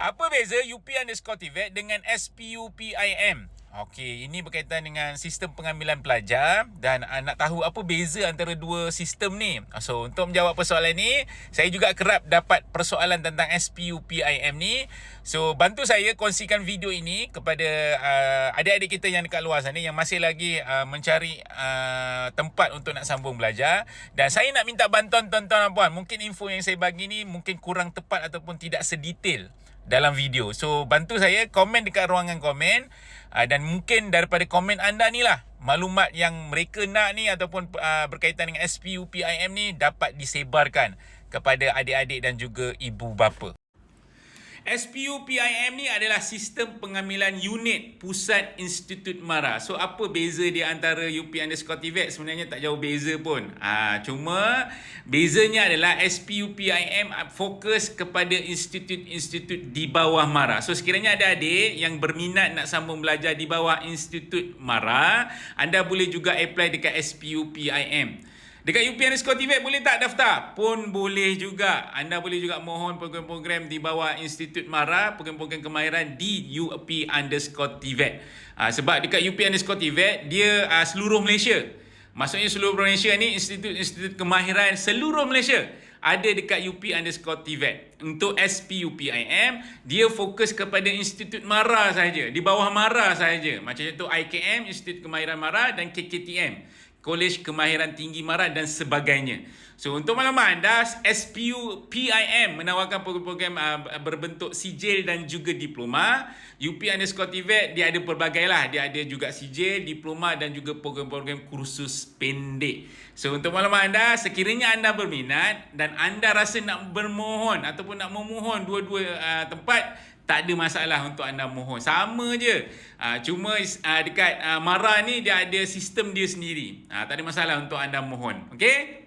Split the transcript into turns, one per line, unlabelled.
Apa beza UP_TVET dengan SPUPIM? Okey, ini berkaitan dengan sistem pengambilan pelajar dan nak tahu apa beza antara dua sistem ni. So, untuk menjawab persoalan ni, saya juga kerap dapat persoalan tentang SPUPIM ni. So, bantu saya kongsikan video ini kepada adik-adik kita yang dekat luar sana yang masih lagi mencari tempat untuk nak sambung belajar. Dan saya nak minta bantuan tuan-tuan dan puan. Mungkin info yang saya bagi ni mungkin kurang tepat ataupun tidak sedetail dalam video. So, bantu saya komen dekat ruangan komen dan mungkin daripada komen anda ni lah maklumat yang mereka nak ni ataupun berkaitan dengan SPUPIM ni dapat disebarkan kepada adik-adik dan juga ibu bapa. SPUPIM ni adalah sistem pengambilan unit Pusat Institut MARA. So, apa beza dia antara UP_TVET? Sebenarnya tak jauh beza pun. Cuma bezanya adalah SPUPIM fokus kepada institut-institut di bawah MARA. So, sekiranya ada adik yang berminat nak sambung belajar di bawah Institut MARA, anda boleh juga apply dekat SPUPIM. Dekat UP_TVET boleh tak daftar? Pun boleh juga. Anda boleh juga mohon program-program di bawah Institut MARA, program-program kemahiran di UP_TVET. Sebab dekat UP_TVET, dia seluruh Malaysia. Maksudnya seluruh Malaysia ni institut-institut kemahiran seluruh Malaysia ada dekat UP_TVET. Untuk SPUPIM, dia fokus kepada Institut MARA sahaja. Di bawah MARA sahaja. Macam contoh IKM, Institut Kemahiran MARA dan KKTM. Kolej Kemahiran Tinggi MARA dan sebagainya. So, untuk makluman anda, SPUPIM menawarkan program-program berbentuk sijil dan juga diploma. UP_TVET dia ada pelbagai lah. Dia ada juga sijil, diploma dan juga program-program kursus pendek. So, untuk makluman anda, sekiranya anda berminat dan anda rasa nak bermohon ataupun nak memohon dua-dua tempat, tak ada masalah untuk anda mohon. Sama je. Cuma dekat MARA ni dia ada sistem dia sendiri. Tak ada masalah untuk anda mohon. Okey?